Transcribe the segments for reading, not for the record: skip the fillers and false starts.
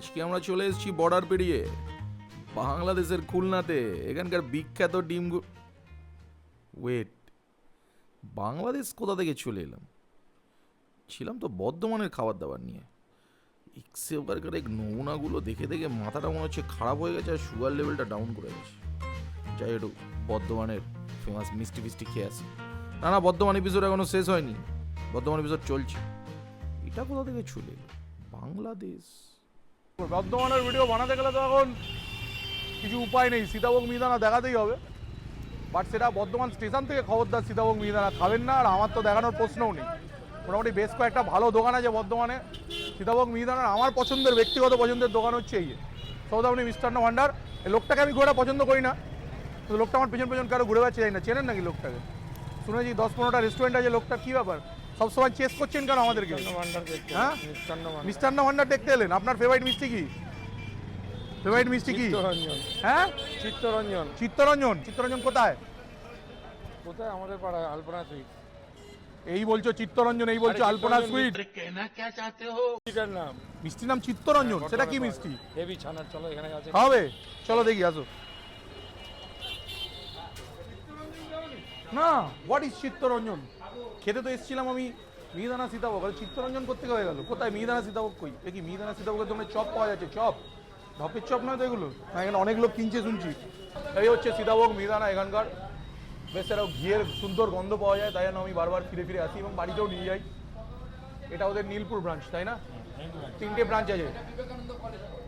আজকে আমরা চলে এসেছি বর্ডার পেরিয়ে বাংলাদেশের খুলনাতে। এখানকার বিখ্যাত ডিম ওয়েট, বাংলাদেশ কোথা থেকে চলে এলাম? ছিলাম তো বর্ধমানের খাবার দাবার নিয়ে। এক্সে বার্গারের নমুনাগুলো দেখে দেখে মাথাটা মনে হচ্ছে খারাপ হয়ে গেছে আর সুগার লেভেলটা ডাউন করে গেছে। যাই একটু বর্ধমানের ফেমাস মিষ্টি ফিষ্টি খেয়ে আসি। না বর্ধমান এপিসোড এখনো শেষ হয়নি, বর্ধমান এপিসোড চলছে। এটা কোথা থেকে চলে এলো? বাংলাদেশ। বর্ধমানের ভিডিও বানাতে গেলে তো এখন কিছু উপায় নেই, সীতাভোগ মিহিদানা দেখাতেই হবে। বাট সেটা বর্ধমান স্টেশন থেকে খবরদার সীতাভোগ মিহিদানা খাবেন না, আর আমার তো দেখানোর প্রশ্নও নেই। মোটামুটি বেশ কয়েকটা ভালো দোকান আছে বর্ধমানে সীতাভোগ মিহিদানার। আমার পছন্দের ব্যক্তিগত পছন্দের দোকান হচ্ছে এই সৌদামিনী মিষ্টান্ন ভান্ডার। এই লোকটাকে আমি ঘোরা পছন্দ করি না, তো লোকটা আমার পেছন পেছন কারো ঘুরে বেড়াচ্ছে, যাই না। চেনেন নাকি লোকটাকে? শুনেছি 10-15টা রেস্টুরেন্ট আছে। লোকটা কী ব্যাপার সবসময় চেস করছেন কেন আমাদেরকে? হ্যাঁ, মিষ্টান্ন ভান্ডার দেখতে এলেন? আপনার ফেভারিট মিষ্টি কি? ফেভারিট মিষ্টি কি? হ্যাঁ, চিত্তরঞ্জন। চিত্তরঞ্জন। চিত্তরঞ্জন কোথায়? কোথায়? আমাদের পাড়ায় আলপনা সুইট। এই বলছো চিত্তরঞ্জন, এই বলছো আলপনা সুইট। এটার নাম মিষ্টির নাম চিত্তরঞ্জন, সেটা কি মিষ্টি? হেভি ছানার। চলো এখানে আছে, খাবে? চলো দেখি, আসো। না, হোয়াট ইজ চিত্তরঞ্জন? খেতে তো এসেছিলাম আমি মিহিদানা সীতাভোগ, চিত্তরঞ্জন কোথেকে হয়ে গেল? কোথায় মিহিদানা সীতাভোগ? কই দেখি মিহিদানা সীতাভোগের দোকানে চপ পাওয়া যাচ্ছে। চপ, ঢপের চপ নয় তো এগুলো? না, এখানে অনেক লোক কিনছে শুনছি। এই হচ্ছে সীতাভোগ মিহিদানা এখানকার। বেশ এরাও ঘিয়ের সুন্দর গন্ধ পাওয়া যায়, তাই জন্য আমি বারবার ফিরে ফিরে আসি এবং বাড়িতেও নিয়ে যাই। এটা ওদের নীলপুর ব্রাঞ্চ, তাই না? 3টে ব্রাঞ্চ আছে।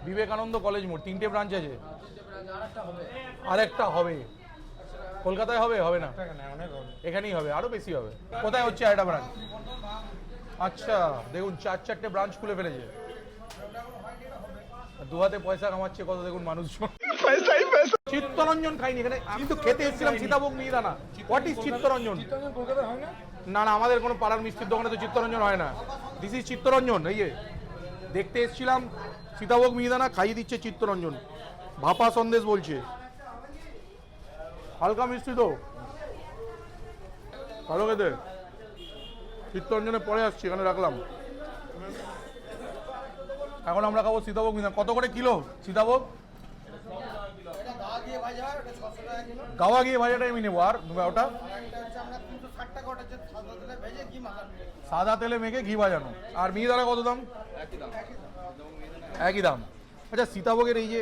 বিবেকানন্দ কলেজ মোড় 3টে ব্রাঞ্চ আছে। আরেকটা হবে কলকাতায়, হবে হবে না? এখানেই হবে, আরো বেশি হবে। কোথায় হচ্ছে আরেকটা ব্রাঞ্চ? আচ্ছা, দেখুন 4-4টে ব্রাঞ্চ খুলে ফেলেছে। দু হাতে পয়সা কামাচ্ছে কত দেখুন মানুষজন। চিত্তরঞ্জন খাইনি এখানে, আমি তো খেতে এসেছিলাম সীতাভোগ মিহিদানা। What is Chittaranjan? না না, আমাদের কোনো পাড়ার মিষ্টির দোকানে তো চিত্তরঞ্জন হয় না। This is Chittaranjan. এই যে দেখতে এসেছিলাম সীতাভোগ মিহিদানা, খাইয়ে দিচ্ছে চিত্তরঞ্জন। ভাপা সন্দেশ বলছে, হালকা মিষ্টি তো ভালো খেতে। চিত্তরঞ্জনে পরে আসছি, এখানে রাখলাম। এখন আমরা খাবো সীতাভোগ মিহিদানা। কত করে কিলো সীতাভোগ? গাওয়া গিয়ে ভাজাটাই আমি নেবো। আর ওটা সাদা তেলে মেখে ঘি ভাজানো। আর মিহিদানা কত দাম? একই দাম। আচ্ছা, সীতাভোগের এই যে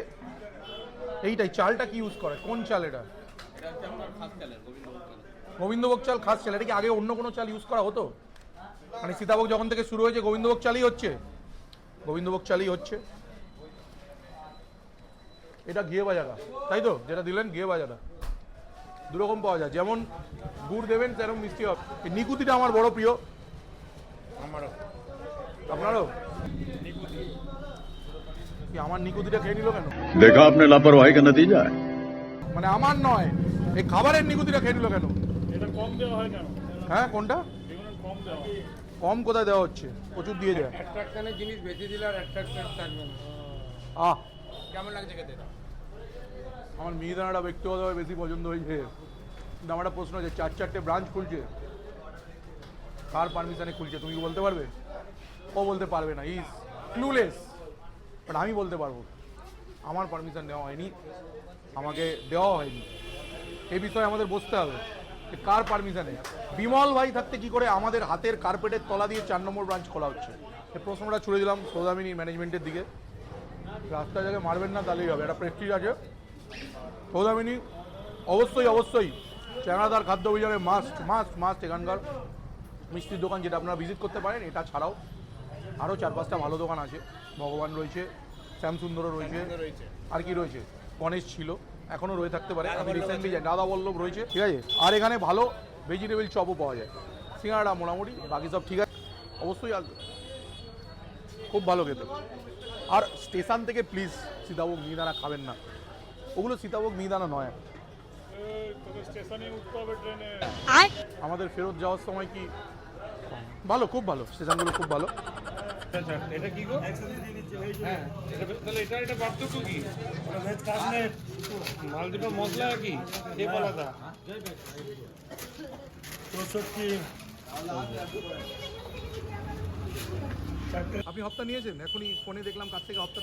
এইটাই চালটা কি ইউজ করে? কোন চাল এটা? গোবিন্দভোগ চাল, খাস চাল। এটা কি আগে অন্য কোনো চাল ইউজ করা হতো? মানে সীতাভোগ যখন থেকে শুরু হয়েছে গোবিন্দভোগ চালই হচ্ছে? গোবিন্দভোগ চালই হচ্ছে। এটা ঘিয়ে ভাজাটা, তাই তো? যেটা দিলেন ঘিয়ে ভাজাটা। দুরকম পাওয়া যায়, যেমন গুড় দেবেন সেরকম মিষ্টি হবে। এই নিকুতিটা আমার বড় প্রিয়। আমারও। আপনারও? কি আমার নিকুতিটা খেয়ে নিল কেন? देखा आपने लापरवाही का नतीजा है। মানে আমার নয়, এই খাবারের নিকুতিটা খেয়ে নিল কেন? এটা কম দেওয়া হয় কেন? হ্যাঁ, কোনটা কম দেওয়া হয়। কম কোথায় দেওয়া হচ্ছে? প্রচুর দিয়ে যায়। অ্যাট্রাকশনের জিনিস বেশি দিলে আর অ্যাট্রাকশন থাকবে না। আহ, কেমন লাগছে খেতে? আমার মিহিদানাটা ব্যক্তিগতভাবে বেশি পছন্দ হয়েছে। কিন্তু আমার একটা প্রশ্ন আছে, 4-4টে ব্রাঞ্চ খুলছে, কার পারমিশনে খুলছে? তুমি কি বলতে পারবে? ও বলতে পারবে না, ইজ ক্লুলেস। বাট আমি বলতে পারবো, আমার পারমিশন নেওয়া হয়নি, আমাকে দেওয়া হয়নি। এই বিষয়ে আমাদের বসতে হবে যে কার পারমিশনে। বিমল ভাই থাকতে কি করে আমাদের হাতের কার্পেটের তলা দিয়ে 4 নম্বর ব্রাঞ্চ খোলা হচ্ছে? এই প্রশ্নটা ছুড়ে দিলাম সৌদামিনী ম্যানেজমেন্টের দিকে। রাস্তা জায়গায় মারবেন না, তাহলেই হবে। একটা প্রেস্টিজ আছে সৌদামিনী। অবশ্যই অবশ্যই চ্যাংড়াদার খাদ্য অভিযানে মাস্ট মাস্ট মাস্ট এখানকার মিষ্টির দোকান, যেটা আপনারা ভিজিট করতে পারেন। এটা ছাড়াও আরও 4-5টা ভালো দোকান আছে। ভগবান রয়েছে, শ্যামসুন্দরও রয়েছে, আর কি রয়েছে, গণেশ ছিল, এখনও রয়ে থাকতে পারে। আমি রিসেন্টলি যাই, দাদা বল্লভ রয়েছে, ঠিক আছে। আর এখানে ভালো ভেজিটেবল চপও পাওয়া যায়। সিঙ্গাড়া মোটামুটি, বাকি সব ঠিক আছে। অবশ্যই আসবে, খুব ভালো খেতে। আর স্টেশন থেকে প্লিজ সীতাভোগ মিহিদানা খাবেন না, ওগুলো সীতাভোগ মিহিদানা নয়। আমাদের ফেরত যাওয়ার সময় কি ভালো, খুব ভালো, স্টেশনগুলো খুব ভালো। এটা কি গো? হ্যাঁ, তাহলে এটা পার্থক্য কি? মাল দুটো মশলা কি এই আলাদা? আপনি হপ্তা নিয়েছেন? এখনই ফোনে দেখলাম কাছ থেকে হপ্তা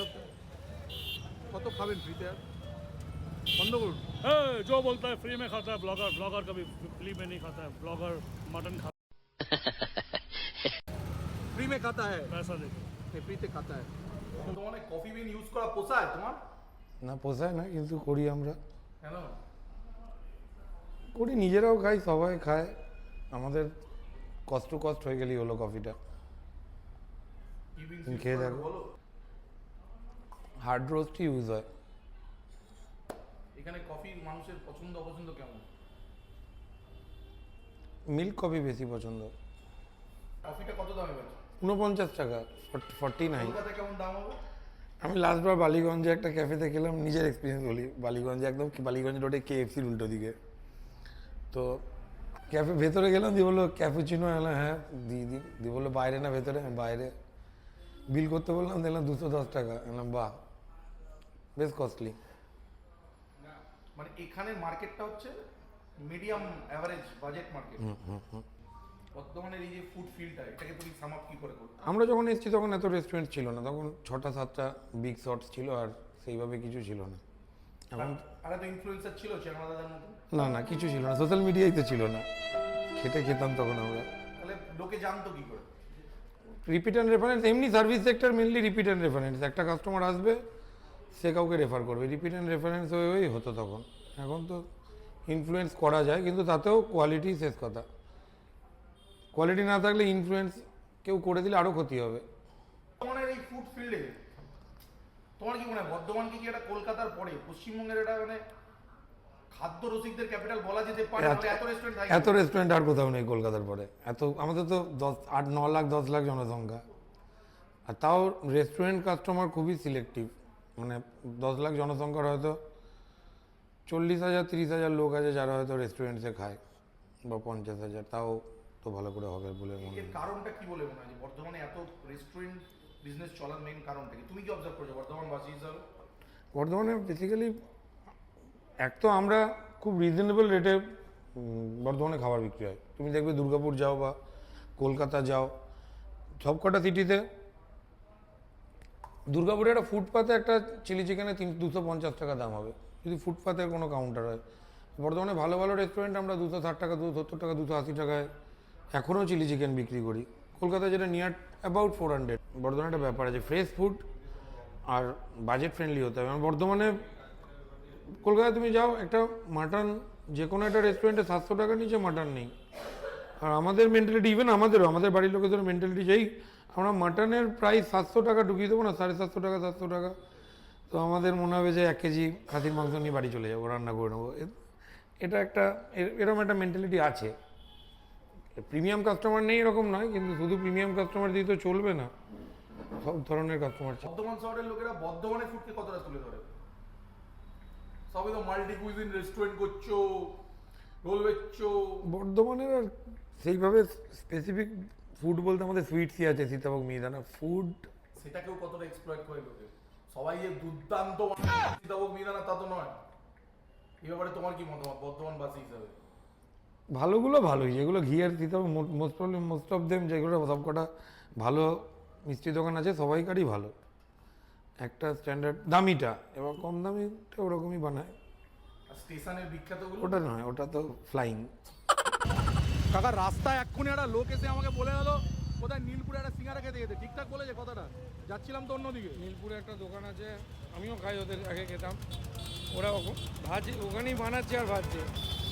কত খাবেন ফ্রিতে আর বন্ধ করুন ए, जो बोलता है फ्री में खाता है ब्लॉगर ब्लॉगर कभी फ्री में नहीं खाता है ब्लॉगर मटन खाता फ्री में खाता है है पैसा देके ফ্রিতে खाता है তোমার কফি বিন ইউজ করা পোষায় তোমার? না পোষায় না, কিন্তু করি আমরা, কেন? করি, নিজেরাও খাই, সবাই খায়। আমাদের কষ্ট হয়ে গেলেই হলো কফিটা। কি বিন তুমি খেয়ে দেখো, বলো। হার্ড রোস্টই ইউজ হয়। এখানে কফি মানুষের পছন্দ অপছন্দ কেমন? মিল্ক কফি বেশি পছন্দ। কফিটা কত দামে বেচো? 49 টাকা, 49। কলকাতায় কেমন দাম হবে? আমি লাস্টবার বালিগঞ্জে একটা ক্যাফেতে খেলাম, নিজের এক্সপিরিয়েন্স বলি। বালিগঞ্জে একদম বালিগঞ্জ রোডে KFC-র উল্টো দিকে। তো ক্যাফে ভেতরে গেলাম, দিয়ে বললো ক্যাপুচিনো এলাম, হ্যাঁ দিয়ে বললো বাইরে না ভেতরে, আমি বাইরে। বিল করতে বললাম, দেখলাম 210 টাকা। এলাম বাহ, বেশ কস্টলি। মানে এখানের মার্কেটটা হচ্ছে মিডিয়াম অ্যাভারেজ বাজেট মার্কেট। বর্তমানে এই যে ফুড ফিল্ডটা, এটাকে তুমি সাম আপ কি করে করবে? আমরা যখন এসেছি তখন এত রেস্টুরেন্ট ছিল না, তখন 6টা-7টা বিগ শটস ছিল, আর সেইভাবে কিছু ছিল না। এখন আর তো ইনফ্লুয়েন্সার ছিল চেনা দাদার মতো? না কিছু ছিল না, সোশ্যাল মিডিয়াই তো ছিল না, খেতাম তখন আমরা। তাহলে লোকে জানতো কি করে? রিপিট অ্যান্ড রেফারেন্স, এমনি service sector mainly repeat and reference. একটা কাস্টমার আসবে, সে কাউকে রেফার করবে, রিপিট অ্যান্ড রেফারেন্স হয়ে হতো তখন। এখন তো ইনফ্লুয়েন্স করা যায়, কিন্তু তাতেও কোয়ালিটি শেষ কথা। কোয়ালিটি না থাকলে ইনফ্লুয়েন্স কেউ করে দিলে আরও ক্ষতি হবে। বর্ধমানের এই ফুড ফিল্ডে তোমার কি মনে হয় বর্ধমান কি এটা কলকাতার পরে পশ্চিমবঙ্গের এটা মানে খাদ্য রসিকদের ক্যাপিটাল বলা যেতে পারে? এত রেস্টুরেন্ট থাকে, এত রেস্টুরেন্ট আর কোথাও নেই কলকাতার পরে। আমাদের তো 8-9 লাখ 10 লাখ জনসংখ্যা, আর তাও রেস্টুরেন্ট কাস্টমার খুবই সিলেক্টিভ। মানে 10 লাখ জনসংখ্যার হয়তো 40,000-30,000 লোক আছে যারা হয়তো রেস্টুরেন্টসে খায়, বা 50,000, তাও তো ভালো করে হবে বলে মনে এর হয়। কারণটা কি বলে মনে হয় যে বর্ধমানে এত রেস্টুরেন্ট বিজনেস চলার মেইন কারণটা কি? তুমি কি অবজার্ভ করছো বর্ধমানবাসী হিসাবে? বর্ধমানে বেসিক্যালি এক তো আমরা খুব রিজনেবল রেটে বর্ধমানে খাবার বিক্রি হয়। তুমি দেখবে দুর্গাপুর যাও বা কলকাতা যাও, সবকটা সিটিতে দুর্গাপুরে একটা ফুটপাতে একটা চিলি চিকেনে 250 টাকা দাম হবে, যদি ফুটপাতের কোনো কাউন্টার হয়। বর্ধমানে ভালো ভালো রেস্টুরেন্ট আমরা 260 টাকা, 270 টাকা, 280 টাকায় এখনও চিলি চিকেন বিক্রি করি। কলকাতায় যেটা নিয়ার অ্যাবাউট 400। বর্ধমানে একটা ব্যাপার আছে, ফ্রেশ ফুড আর বাজেট ফ্রেন্ডলি হতে হবে। বর্ধমানে কলকাতায় তুমি যাও, একটা মাটন যে কোনো একটা রেস্টুরেন্টে 700 টাকার নিচে মাটন নেই। আর আমাদের মেন্টালিটি, ইভেন আমাদের বাড়ির লোকেদের মেন্টালিটি যেই আমরা মাটনের প্রাইস 700 টাকা ঢুকিয়ে দেবো না, 750 টাকা 700 টাকা, তো আমাদের মনে হবে যে 1 কেজি খাসির মাংস নিয়ে বাড়ি চলে যাবো, রান্না করে নেবো। এটা একটা এরকম একটা মেন্টালিটি আছে। প্রিমিয়াম কাস্টমার নেই এরকম নয়, কিন্তু শুধু প্রিমিয়াম কাস্টমার দিয়ে তো চলবে না, সব ধরনের কাস্টমার চাই। বর্ধমান শহরের লোকেরা বর্ধমানের ফুডকে কতটা তুলে ধরে? সবাই তো মাল্টি কুইজিন রেস্টুরেন্ট করছো, রোল বেচছো। বর্ধমানের আর সেইভাবে স্পেসিফিক ফুড বলতে আমাদের সুইটসই আছে, সীতাভোগ মিহিদানা। ফুড সেটাকেও কতটা এক্সপ্লয়েট করে লোকে? সবাই যে দুর্দান্ত সীতাভোগ মিহিদানা তা তো নয়। এই ব্যাপারে তোমার কি মতামত বর্ধমানবাসী হিসাবে? ভালোগুলো ভালোই, যেগুলো ঘিয়ের সীতাভোগ মোস্ট অফ দেম, যেগুলো সবকটা ভালো মিষ্টি দোকান আছে সবাইকারই ভালো। একটা স্ট্যান্ডার্ড দামিটা, এবার কম দামিটা ওরকমই বানায়। আর স্টেশনের বিখ্যাতগুলো? ওটা নয়, ওটা তো ফ্লাইং। কাকা রাস্তায় এক্ষুনি একটা লোক এসে আমাকে বলে গেল কোথায় নীলপুরে একটা সিঙ্গারা খেতে যেতে। ঠিকঠাক বলেছে কথাটা? যাচ্ছিলাম তো অন্যদিকে। নীলপুরে একটা দোকান আছে, আমিও খাই, ওদের আগে খেতাম। ওরা ভাজি ওখানেই বানাচ্ছে আর ভাজছে,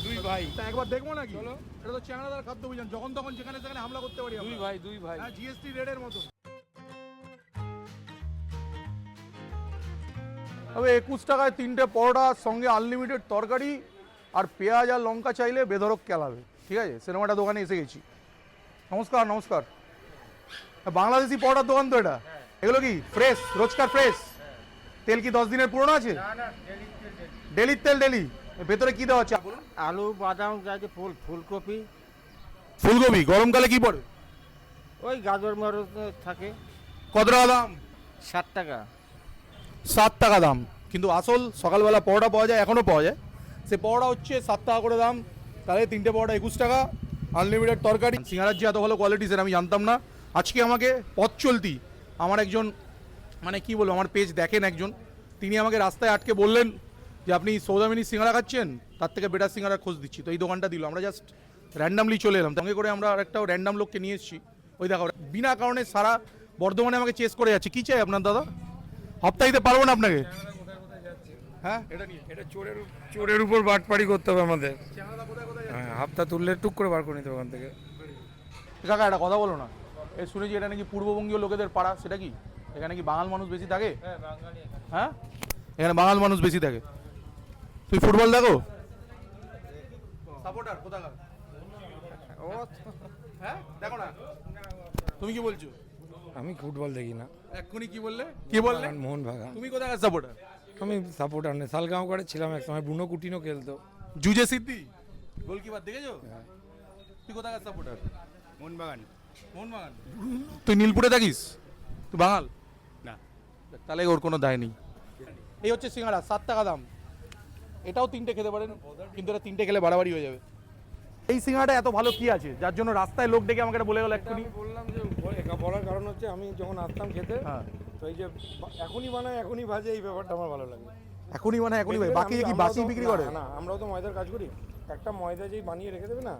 দুই ভাই। তা একবার দেখবো নাকি? চলো। এটা তো চ্যাংড়াদার খাদ্য অভিযান, যখন তখন যেখানে সেখানে হামলা করতে পারি আমরা। দুই ভাই। হ্যাঁ, GST রেডের মতো। তবে 21 টাকায় 3টে পরোটা, সঙ্গে আনলিমিটেড তরকারি আর পেঁয়াজ আর লঙ্কা চাইলে বেধরক কেলাবে। ঠিক আছে, সিনেমাটা দোকানে এসে গেছি। নমস্কার নমস্কার। বাংলাদেশি পরোটার দোকান তো এটা? এগুলো কি ফ্রেশ, রোজকার ফ্রেশ? তেল কি 10 দিনের পুরনো আছে? ডেলির তেল ডেলি। ভেতরে কি দেওয়া আছে বলুন? আলু, বাদাম, যাতে ফুলকপি। ফুলকপি গরমকালে কি পড়ে? ওই গাজর মরচ থাকে। কত টাকা দাম? 60 টাকা। 7 টাকা দাম। কিন্তু আসল সকালবেলা পরোটা পাওয়া যায়, এখনও পাওয়া যায়। সে পরোটা হচ্ছে 7 টাকা করে দাম। তাহলে 3টে পরোটা 21 টাকা, আনলিমিটেড তরকারি। সিঙ্গারার যে এত ভালো কোয়ালিটি সেটা আমি জানতাম না। আজকে আমাকে পথ চলতি আমার একজন, মানে কি বলবো, আমার পেজ দেখেন একজন, তিনি আমাকে রাস্তায় আটকে বললেন যে আপনি সৌদামিনী সিঙ্গারা খাচ্ছেন, তার থেকে বেটার সিঙ্গারার খোঁজ দিচ্ছি। তো এই দোকানটা দিল, আমরা জাস্ট র্যান্ডামলি চলে এলাম, সঙ্গে করে আমরা আরেকটাও র্যান্ডাম লোককে নিয়ে এসেছি। ওই দেখো বিনা কারণে সারা বর্ধমানে আমাকে চেস করে যাচ্ছে। কী চাই আপনার দাদা? হপ্তাহ দিতে পারবো না আপনাকে। হ্যাঁ এটা নিয়ে এটা চোরের উপর বাটপাড়ি করতে হবে আমাদের। হ্যাঁ, হাফতা তুললে টুক করে বার করে নিতে হবে ওখান থেকে। কাকা একটা কথা বলো না, এই শুনেছি এটা নাকি পূর্ববঙ্গীয় লোকেদের পাড়া, সেটা কি? এখানে কি বাঙাল মানুষ বেশি থাকে? হ্যাঁ এখানে বাঙাল মানুষ বেশি থাকে। তুই ফুটবল দেখো? সাপোর্টার কোথাকার? হ্যাঁ দেখো না, তুমি কি বলছো? আমি ফুটবল দেখি না। এক্ষুনি কি বললে? কি বললে? মোহনবাগান। তুমি কোথাকার সাপোর্টার? আমি সাপোর্টার নেই, সালগাঁও করে ছিলাম এক সময়, ব্রুনো কুটিনো খেলতো। জুজে সিদ্ধি গোলকিপার দেখেছো? তুই কোথাকার সাপোর্টার? মোহনবাগান। মোহনবাগান। তুই নীলপুরে থাকিস? তুই বাঙাল না। তাহলে ওর কোনো দায় নেই। এই হচ্ছে সিঙ্গাড়া, 7 টাকা দাম। এটাও 3টে খেতে পারেন, কিন্তু এটা 3টে খেলে বাড়াবাড়ি হয়ে যাবে। এই সিঙ্গাড়াটা এত ভালো কি আছে যার জন্য রাস্তায় লোক ডেকে আমাকে এটা বলে গেল এক্ষুনি? বললাম যে বলার কারণ হচ্ছে আমি যখন আসতাম খেতে, হ্যাঁ তো এই যে এখনই বানায় এখনই ভাজে, এই ব্যাপারটা আমার ভালো লাগে। এখনই মানে এখনই ভাই, বাকি কি বাসি বিক্রি করে? না, আমরাও তো ময়দার কাজ করি। একটা ময়দা যেই বানিয়ে রেখে দেবে না,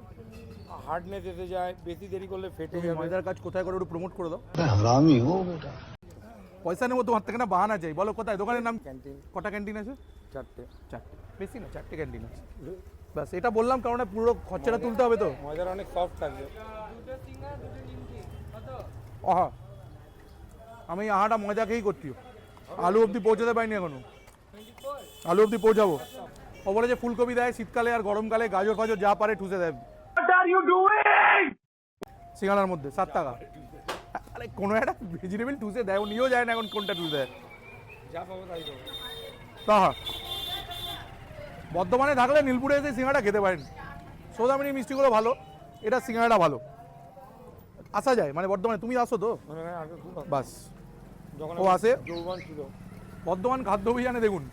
হার্ডনেস এসে যায়, বেশি দেরি করলে ফেটে তুমি যাবে। ময়দার কাজ কোথায় করে একটু প্রমোট করে দাও। हरामी हो बेटा। পয়সা নেবো তোমার থেকে না, বাহানা চাই। বলো কোথায় দোকানের নাম? ক্যান্টিন কটা ক্যান্টিন আছে? 4টে। বেশি না, 4টে ক্যান্টিন আছে। ব্যাস এটা বললাম কারণ পুরো খরচাটা তুলতে হবে তো। ময়দার অনেক সফট থাকবে। আহা আমি আহাটা ময়দা খেয়েই করছি, আলু অবধি পৌঁছাতে পারিনি এখনো। আলু অবধি পৌঁছাবো। ও বলে যে ফুলকপি দেয় শীতকালে আর গরমকালে, গাজর ফাজর যা পারে ঠুসে দেয় সিঙ্গাড়ার মধ্যে। 7 টাকা। আরে কোনো একটা ভেজিটেবল ঠুসে দেয়, ও নিয়েও যায় না এখন কোনটা ঠুসে দেয়। যা পাবো তাই পাবো। তাহা বর্ধমানে থাকলে নীলপুরে এসে সিঙ্গাড়া খেতে পারেন। সৌদামিনী মিষ্টিগুলো ভালো, এটা সিঙ্গাড়াটা ভালো। আসা যায় মানে বর্ধমানে, তুমি আসো তো? মনে হয় আগে খুব বাস যখন ও আসে। যৌবন ছিল। বর্ধমান খাদ্য অভিযানে দেখুন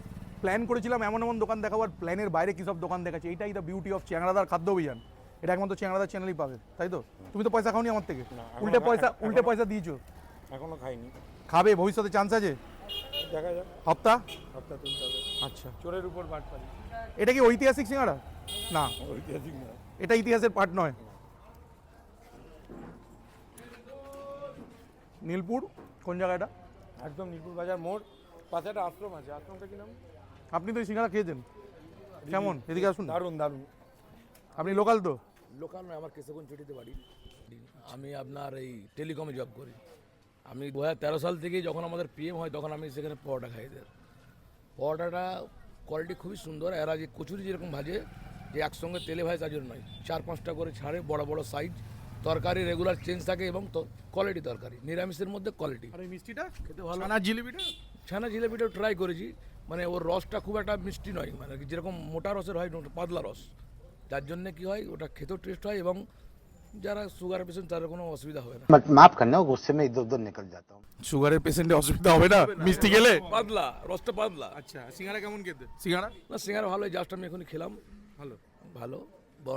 প্ল্যান করেছিলাম এমন এমন দোকান দেখাবো, আর প্ল্যানের বাইরে কী সব দোকান দেখাচ্ছে। এইটাই দ্য বিউটি অফ চ্যাংড়াদার খাদ্য অভিযান। এটা একমাত্র চ্যাংড়াদার চ্যানেলই পাবে, তাই তো? তুমি তো পয়সা খাওনি আমার থেকে, উল্টে পয়সা দিয়েছো। এখনো খাইনি, খাবে ভবিষ্যতে, চান্স আছে। দেখা যাক, হপ্তা হাফতা তুলতে হবে। আচ্ছা চোরের উপর বাটপাড়ি। এটা কি ঐতিহাসিক সিঙ্গাড়া? না, ঐতিহাসিক না। এটা ইতিহাসের পার্ট নয়। নীলপুর কোন জায়গাটা? একদম নীলপুর বাজার মোড় পাশে একটা আশ্রম আছে। আশ্রমটা কি নাম? আপনি তো এই সিঙ্গাড়া খেয়েছেন, কেমন? এদিকে আসুন। দারুণ দারুণ। আপনি লোকাল তো? লোকাল নয়, আমার কেশবগঞ্জ ছুটিতে বাড়ি। আমি আপনার এই টেলিকমে জব করি। আমি 2013 সাল থেকেই যখন আমাদের পিএম হয় তখন আমি সেখানে পরোটা খাই। পরোটাটা কোয়ালিটি খুবই সুন্দর। এরা যে কচুরি যেরকম ভাজে, যে একসঙ্গে তেলে ভাজে তার জন্য নয়, 4-5টা করে ছাড়ে, বড় বড় সাইজ। তরকারি রেগুলার চেঞ্জ থাকে এবং কোয়ালিটি তরকারি, নিরামিষের মধ্যে কোয়ালিটি। আর এই মিষ্টিটা খেতে ভালো। ছানার জিলিপিটা? ছানা জিলেপিটাও ট্রাই করেছি, মানে ওর রসটা খুব একটা মিষ্টি নয়, মানে যেরকম মোটা রসের হয় পাতলা রস, যার জন্য কি হয় ওটা খেতেও টেস্ট হয় এবং যারা সুগার পেশেন্ট তাদের কোনো অসুবিধা হবে না। माफ करना, गुस्से में इधर उधर निकल जाता हूँ। সুগারের পেশেন্টে অসুবিধা হবে না মিষ্টি খেলে? পাতলা রসটা পাতলা। আচ্ছা সিঙ্গাড়া কেমন খেতে? সিঙ্গাড়া না সিঙ্গারা ভালো, জাস্ট আমি এখন খেলাম। ভালো, ভালো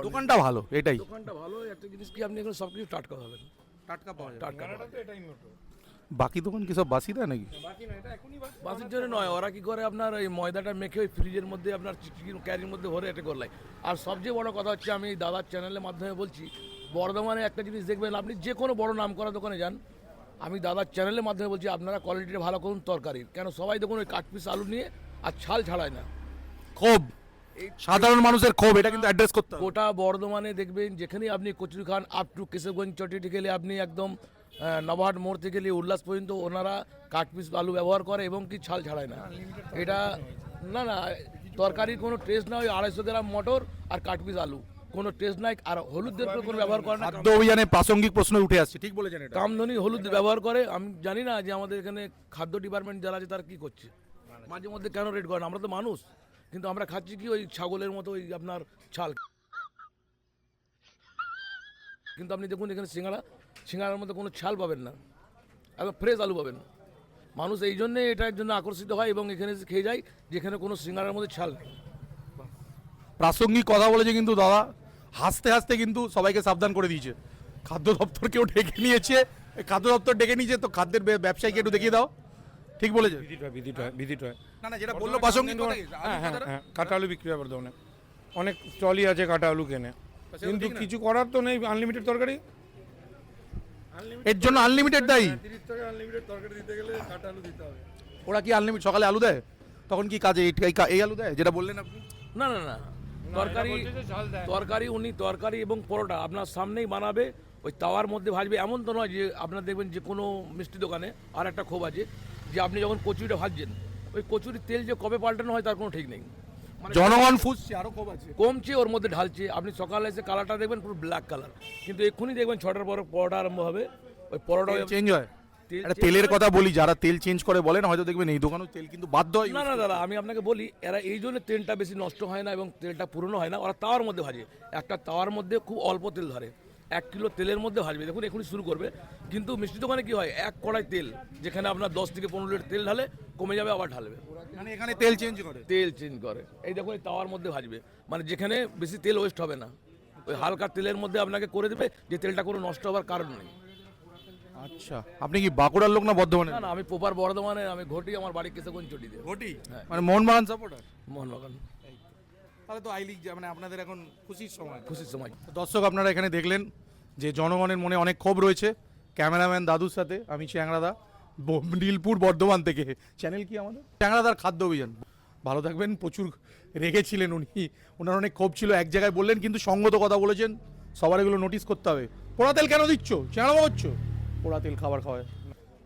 দোকানটা ভালো, এটাই দোকানটা ভালো। একটা জিনিস কি, আপনি এখন সব কিছু টাটকা পাবেন, টাটকা পাওয়া যায়। টাটকা পাবেন। বাকি দোকান কি সব বাসি দেয় নাকি? বাসির জন্য নয়, ওরা কি করে আপনার এই ময়দাটা মেখে ওই ফ্রিজের মধ্যে আপনার চিকেন ক্যারির মধ্যে ভরে এটা করলাই। আর সবচেয়ে বড় কথা হচ্ছে, আমি দাদার চ্যানেলের মাধ্যমে বলছি, বর্ধমানে একটা জিনিস দেখবেন, আপনি যে কোনো বড় নাম করা দোকানে যান, আমি দাদার চ্যানেলের মাধ্যমে বলছি আপনারা কোয়ালিটিটা ভালো করুন তরকারির। কেন সবাই দেখুন ওই কাট পিস আলু নিয়ে আর ছাল ছাড়ায় না। ক্ষোভ, সাধারণ মানুষের ক্ষোভ, এটা কিন্তু অ্যাড্রেস করতে হবে। গোটা বর্ধমানে দেখবেন যেখানেই আপনি কচুরি খান, আপ টু কেশবগঞ্জ চটিটি গেলে আপনি একদম নবাহাট মোড় থেকে গেলে উল্লাস পর্যন্ত ওনারা কাট পিস আলু ব্যবহার করে এবং কি ছাল ছাড়ায় না। এটা না না তরকারির কোনো টেস্ট না, ওই 250 গ্রাম মটর আর কাট পিস আলু, কোনো টেস্ট নাই। আর হলুদের কোনো ব্যবহার করে না। খাদ্য অভিযানে প্রাসঙ্গিক প্রশ্ন উঠে আসছে, ঠিক বলেছেন এটা। কামধনি হলুদ ব্যবহার করে। আমি জানি না যে আমাদের এখানে খাদ্য ডিপার্টমেন্ট যারা আছে তারা কী করছে, মাঝে মধ্যে কেন রেড করে না। আমরা তো মানুষ, কিন্তু আমরা খাচ্ছি কি ওই ছাগলের মতো ওই আপনার ছাল। কিন্তু আপনি দেখুন এখানে সিঙ্গাড়ার মধ্যে কোনো ছাল পাবেন না, একদম ফ্রেশ আলু পাবেন। মানুষ এই জন্যে এটার জন্য আকর্ষিত হয় এবং এখানে এসে খেয়ে যায় যেখানে কোনো সিঙ্গাড়ার মধ্যে ছাল নেই। প্রাসঙ্গিক কথা বলেছে কিন্তু দাদা, হাসতে হাসতে কিন্তু সবাইকে সাবধান করে দিয়েছে। খাদ্য দপ্তরকেও ডেকে নিয়েছে, খাদ্য দপ্তর ডেকে নিয়েছে, তো খাদ্যের ব্যবসায়ীকে একটু দেখিয়ে দাও। ঠিক বলেছে? ভিজিট হয়। না না, যেটা বললো প্রাসঙ্গিক কথা কি? হ্যাঁ হ্যাঁ হ্যাঁ, কাটা আলু বিক্রি হয় বর্ধমানে, অনেক স্টলই আছে কাটা আলু কেনে, কিন্তু কিছু করার তো নেই, আনলিমিটেড তরকারি, এর জন্য আনলিমিটেড দায়ী? 30 টাকা আনলিমিটেড তরকারি দিতে গেলে কাটা আলু দিতে হবে। ওরা কি আনলিমিটেড সকালে আলু দেয়? তখন কি কাজে এই আলু দেয় যেটা বললেন আপনি? না না না, তরকারি উনি তরকারি এবং পরোটা আপনার সামনেই বানাবে, ওই তাওয়ার মধ্যে ভাজবে। এমন তো নয় যে আপনার দেখবেন যে কোনো মিষ্টি দোকানে আর একটা ক্ষোভ আছে যে আপনি যখন কচুরিটা ভাজছেন, ওই কচুরির তেল যে কবে পাল্টানো হয় তার কোনো ঠিক নেই। জনগণ ফুসছে, আরো কম আছে, কমছে, ওর মধ্যে ঢালছে। আপনি সকালে এসে কালারটা দেখবেন পুরো ব্ল্যাক কালার, কিন্তু এক্ষুনি দেখবেন 6টার পরে পরোটা আরম্ভ হবে, ওই পরোটা চেঞ্জ হয়। তেল একটা তেলের কথা বলি, যারা তেল চেঞ্জ করে বলেন হয়তো দেখবেন এই দোকানেও তেল কিন্তু বাধ্য হয়। না না দাদা, আমি আপনাকে বলি, এরা এই জন্য তেলটা বেশি নষ্ট হয় না এবং তেলটা পুরনো হয় না। ওরা তাওয়ার মধ্যে ভাজে, একটা তাওয়ার মধ্যে খুব অল্প তেল ধরে, 1 কিলো তেলের মধ্যে ভাজবে। দেখুন এখনই শুরু করবে, কিন্তু মিষ্টি দোকানে কি হয়, 1 কড়াই তেল যেখানে আপনার 10 থেকে 15 লিটার তেল ঢালে, কমে যাবে আবার ঢালবে, মানে এখানে তেল চেঞ্জ করে। তেল চেঞ্জ করে। এই দেখুন এই তাওয়ার মধ্যে ভাজবে, মানে যেখানে বেশি তেল ওয়েস্ট হবে না, ওই হালকা তেলের মধ্যে আপনাকে করে দেবে, যে তেলটা কোনো নষ্ট হওয়ার কারণ নেই। আচ্ছা, আপনি কি বাঁকুড়ার লোক না বর্ধমানের? না না, আমি প্রপার বর্ধমানে, আমি ঘটি, আমার বাড়ি কেশবগঞ্জ চটি দিয়ে। ঘটি? হ্যাঁ। মানে মোহনবাগান সাপোর্টার? মোহনবাগান, তাহলে তো আই লিগ মানে আপনাদের এখন খুশির সময়। খুশির সময়। দর্শক আপনারা এখানে দেখলেন যে জনগণের মনে অনেক ক্ষোভ রয়েছে। ক্যামেরাম্যান দাদুর সাথে আমি চ্যাংরাদা, নীলপুর বর্ধমান থেকে। চ্যানেল কি আমাদের? চ্যাংরাদার খাদ্য অভিযান। ভালো থাকবেন। প্রচুর রেগেছিলেন উনি, ওনার অনেক ক্ষোভ ছিল, এক জায়গায় বললেন কিন্তু সঙ্গত কথা বলেছেন, সবার এগুলো নোটিস করতে হবে। পোড়া তেল কেন দিচ্ছ, চ্যাংড়া করছো? পোড়া তেল খাবার খাওয়ায়।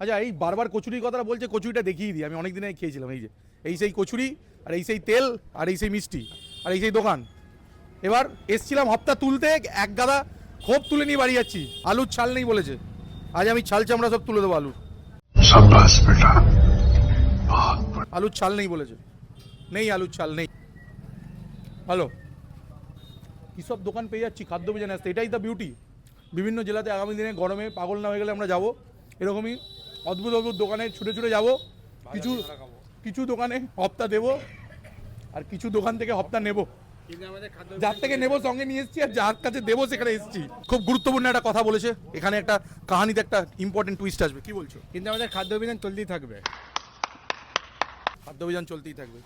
আচ্ছা, এই বারবার কচুরির কথাটা বলছে, কচুরিটা দেখিয়ে দিই, আমি অনেক দিন আগে খেয়েছিলাম। এই যে এই সেই কচুরি, আর এই সেই তেল, আর এই সেই মিষ্টি, আর এই সেই দোকান। এবার এসছিলাম হপ্তা তুলতে, এক গাদা ক্ষোভ তুলে নিয়ে বাড়ি যাচ্ছি। আলুর ছাল নেই বলেছে, আজ আমি ছাল চামড়া সব তুলে দেবো আলুর। আলুর ছাল নেই বলেছে, নেই আলুর ছাল নেই। হ্যালো, কী সব দোকান পেয়ে যাচ্ছি খাদ্য অভিযানে আসতে, এটাই দ্য বিউটি। বিভিন্ন জেলাতে আগামী দিনে গরমে পাগল না হয়ে গেলে আমরা যাবো, এরকমই অদ্ভুত অদ্ভুত দোকানে ছুটে ছুটে যাবো। কিছু দোকানে হপ্তা দেবো, আর কিছু দোকান থেকে হপ্তা নেবো। যার থেকে নেবো সঙ্গে নিয়ে এসেছি, আর যার কাছে দেবো সেখানে এসেছি। খুব গুরুত্বপূর্ণ একটা কথা বলেছে এখানে, একটা কাহানিতে একটা ইম্পর্টেন্ট টুইস্ট আসবে। কি বলছো? কিন্তু আমাদের খাদ্য অভিযান চলতেই থাকবে। খাদ্য অভিযান চলতেই থাকবে।